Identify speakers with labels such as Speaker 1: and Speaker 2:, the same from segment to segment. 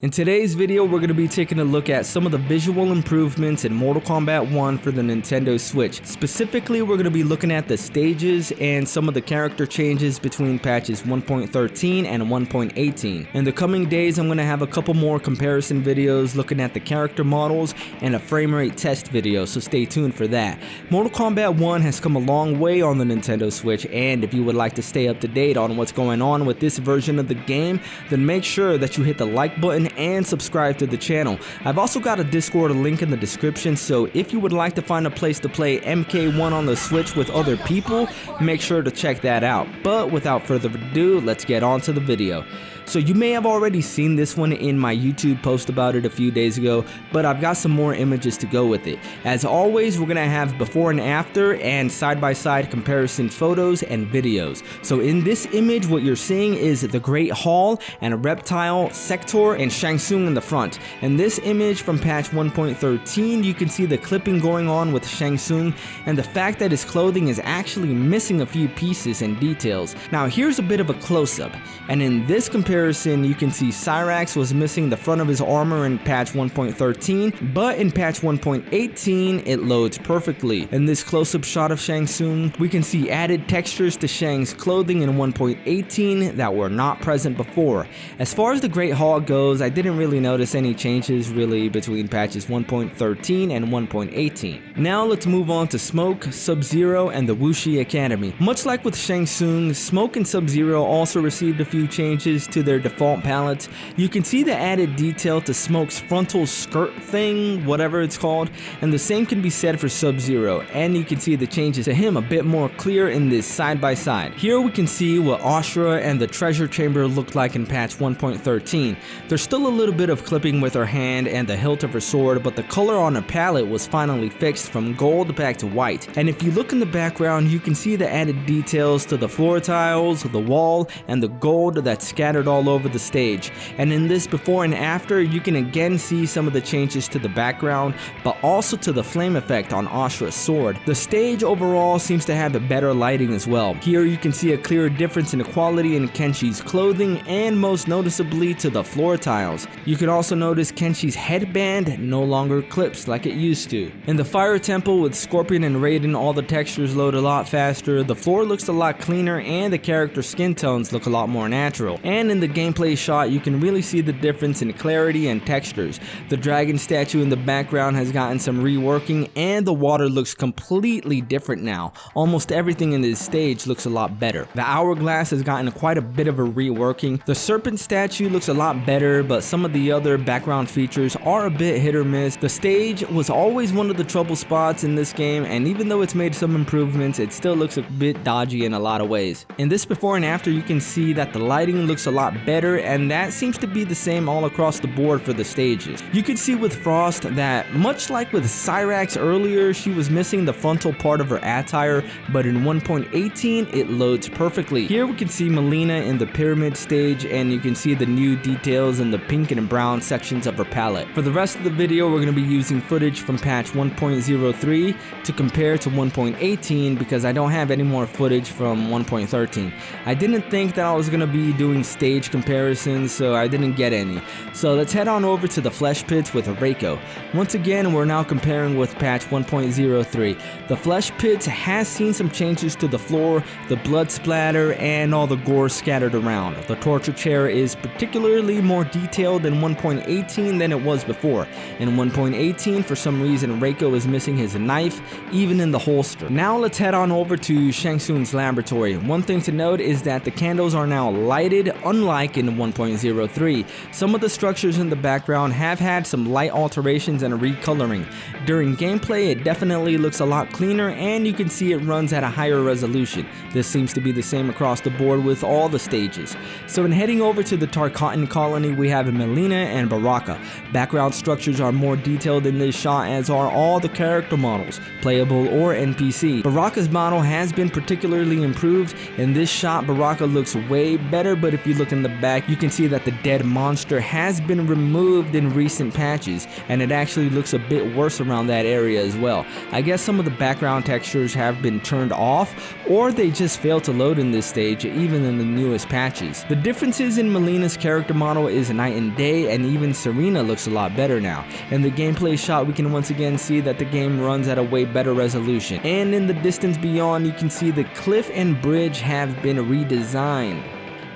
Speaker 1: In today's video, we're going to be taking a look at some of the visual improvements in Mortal Kombat 1 for the Nintendo Switch. Specifically, we're going to be looking at the stages and some of the character changes between patches 1.13 and 1.18. In the coming days, I'm going to have a couple more comparison videos looking at the character models and a frame rate test video, so stay tuned for that. Mortal Kombat 1 has come a long way on the Nintendo Switch, and if you would like to stay up to date on what's going on with this version of the game, then make sure that you hit the like button and subscribe to the channel. I've also got a Discord link in the description, so if you would like to find a place to play MK1 on the Switch with other people, make sure to check that out. But without further ado, let's get on to the video. So you may have already seen this one in my YouTube post about it a few days ago, but I've got some more images to go with it. As always, we're going to have before and after and side-by-side comparison photos and videos. So in this image, what you're seeing is the Great Hall and a reptile, Sector, and Shang Tsung in the front. In this image from patch 1.13, you can see the clipping going on with Shang Tsung and the fact that his clothing is actually missing a few pieces and details. Now here's a bit of a close-up, and in this comparison, you can see Cyrax was missing the front of his armor in patch 1.13, but in patch 1.18 it loads perfectly. In this close-up shot of Shang Tsung, we can see added textures to Shang's clothing in 1.18 that were not present before. As far as the Great Hall goes, I didn't really notice any changes really between patches 1.13 and 1.18. Now let's move on to Smoke, Sub-Zero, and the Wuxi Academy. Much like with Shang Tsung, Smoke and Sub-Zero also received a few changes to their default palettes. You can see the added detail to Smoke's frontal skirt thing, whatever it's called, and the same can be said for Sub-Zero, and you can see the changes to him a bit more clear in this side by side. Here we can see what Ashura and the treasure chamber looked like in patch 1.13. There's still a little bit of clipping with her hand and the hilt of her sword, but the color on her palette was finally fixed from gold back to white. And if you look in the background, you can see the added details to the floor tiles, the wall, and the gold that's scattered all over the stage. And in this before and after, you can again see some of the changes to the background, but also to the flame effect on Ashura's sword. The stage overall seems to have a better lighting as well. Here you can see a clear difference in the quality in Kenshi's clothing, and most noticeably to the floor tiles. You can also notice Kenshi's headband no longer clips like it used to. In the Fire Temple with Scorpion and Raiden, all the textures load a lot faster, the floor looks a lot cleaner, and the character skin tones look a lot more natural. And in the gameplay shot, you can really see the difference in clarity and textures. The dragon statue in the background has gotten some reworking, and the water looks completely different now. Almost everything in this stage looks a lot better. The hourglass has gotten quite a bit of a reworking. The serpent statue looks a lot better, but some of the other background features are a bit hit or miss. The stage was always one of the trouble spots in this game, and even though it's made some improvements, it still looks a bit dodgy in a lot of ways. In this before and after, you can see that the lighting looks a lot better, and that seems to be the same all across the board for the stages. You can see with Frost that, much like with Cyrax earlier, she was missing the frontal part of her attire, but in 1.18 it loads perfectly. Here we can see Melina in the pyramid stage, and you can see the new details in the pink and brown sections of her palette. For the rest of the video, we're going to be using footage from patch 1.03 to compare to 1.18 because I don't have any more footage from 1.13. I didn't think that I was going to be doing stage comparisons, so I didn't get any. So let's head on over to the Flesh Pits with Reiko. Once again, we're now comparing with patch 1.03. The Flesh Pits has seen some changes to the floor, the blood splatter, and all the gore scattered around. The torture chair is particularly more detailed in 1.18 than it was before. In 1.18, for some reason, Reiko is missing his knife, even in the holster. Now let's head on over to Shang Tsung's laboratory. One thing to note is that the candles are now lighted, unlike in 1.03. Some of the structures in the background have had some light alterations and recoloring. During gameplay, it definitely looks a lot cleaner, and you can see it runs at a higher resolution. This seems to be the same across the board with all the stages. So in heading over to the Tarkatan colony, we have Melina and Baraka. Background structures are more detailed in this shot, as are all the character models, playable or NPC. Baraka's model has been particularly improved. In this shot, Baraka looks way better, but if you look in in the back, you can see that the dead monster has been removed in recent patches, and it actually looks a bit worse around that area as well. I guess some of the background textures have been turned off, or they just failed to load in this stage even in the newest patches. The differences in Melina's character model is night and day, and even Serena looks a lot better now. In the gameplay shot, we can once again see that the game runs at a way better resolution, and in the distance beyond, you can see the cliff and bridge have been redesigned.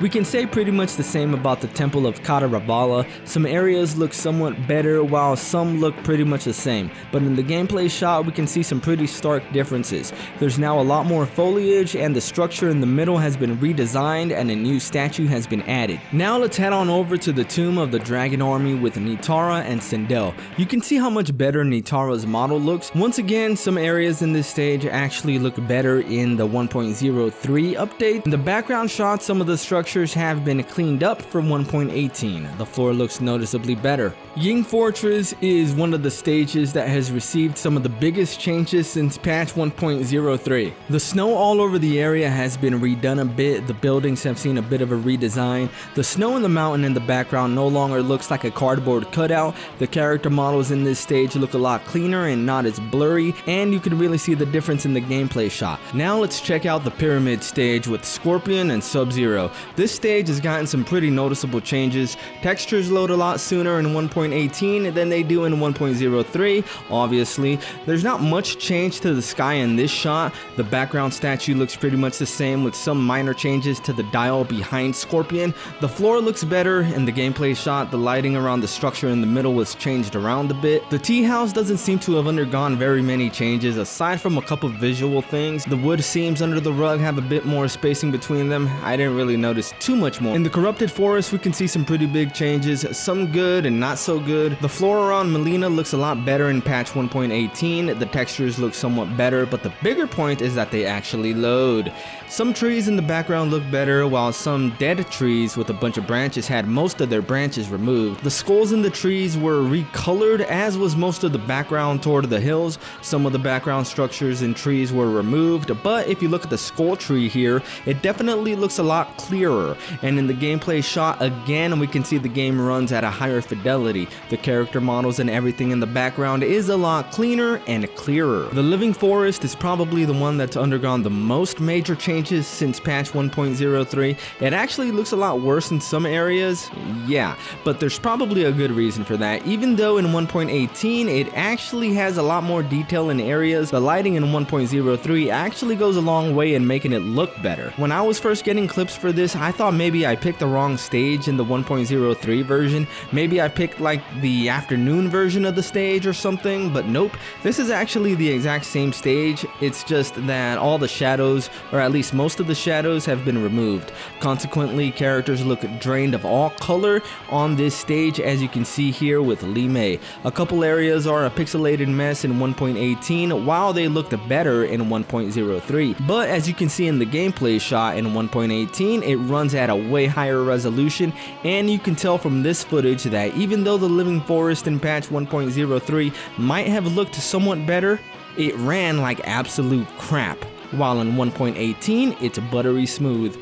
Speaker 1: We can say pretty much the same about the Temple of Kataravala. Some areas look somewhat better while some look pretty much the same, but in the gameplay shot we can see some pretty stark differences. There's now a lot more foliage, and the structure in the middle has been redesigned, and a new statue has been added. Now let's head on over to the Tomb of the Dragon Army with Nitara and Sindel. You can see how much better Nitara's model looks. Once again, some areas in this stage actually look better in the 1.03 update. In the background shot, some of the structures have been cleaned up from 1.18. The floor looks noticeably better. Ying Fortress is one of the stages that has received some of the biggest changes since patch 1.03. The snow all over the area has been redone a bit. The buildings have seen a bit of a redesign. The snow in the mountain in the background no longer looks like a cardboard cutout. The character models in this stage look a lot cleaner and not as blurry, and you can really see the difference in the gameplay shot. Now let's check out the Pyramid stage with Scorpion and Sub-Zero. This stage has gotten some pretty noticeable changes. Textures load a lot sooner in 1.18 than they do in 1.03. Obviously, there's not much change to the sky in this shot. The background statue looks pretty much the same with some minor changes to the dial behind Scorpion. The floor looks better in the gameplay shot. The lighting around the structure in the middle was changed around a bit. The tea house doesn't seem to have undergone very many changes aside from a couple visual things. The wood seams under the rug have a bit more spacing between them. I didn't really notice too much more. In the Corrupted Forest, we can see some pretty big changes, some good and not so good. The floor around Melina looks a lot better in patch 1.18. The textures look somewhat better, but the bigger point is that they actually load. Some trees in the background look better, while some dead trees with a bunch of branches had most of their branches removed. The skulls in the trees were recolored, as was most of the background toward the hills. Some of the background structures and trees were removed, but if you look at the skull tree here, it definitely looks a lot clearer. And in the gameplay shot, again, we can see the game runs at a higher fidelity. The character models and everything in the background is a lot cleaner and clearer. The Living Forest is probably the one that's undergone the most major changes since patch 1.03. It actually looks a lot worse in some areas, yeah, but there's probably a good reason for that. Even though in 1.18 it actually has a lot more detail in areas, the lighting in 1.03 actually goes a long way in making it look better. When I was first getting clips for this, I thought maybe I picked the wrong stage in the 1.03 version. Maybe I picked like the afternoon version of the stage or something, but nope. This is actually the exact same stage. It's just that all the shadows, or at least most of the shadows, have been removed. Consequently, characters look drained of all color on this stage, as you can see here with Li Mei. A couple areas are a pixelated mess in 1.18, while they looked better in 1.03. But as you can see in the gameplay shot in 1.18, it runs at a way higher resolution, and you can tell from this footage that even though the Living Forest in patch 1.03 might have looked somewhat better, it ran like absolute crap, while in 1.18 it's buttery smooth.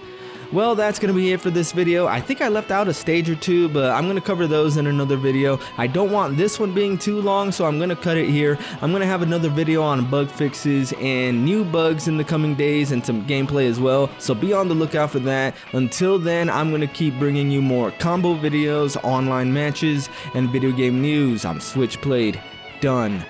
Speaker 1: Well, that's going to be it for this video. I think I left out a stage or two, but I'm going to cover those in another video. I don't want this one being too long, so I'm going to cut it here. I'm going to have another video on bug fixes and new bugs in the coming days, and some gameplay as well, so be on the lookout for that. Until then, I'm going to keep bringing you more combo videos, online matches, and video game news. I'm SwitchPlayed. Done.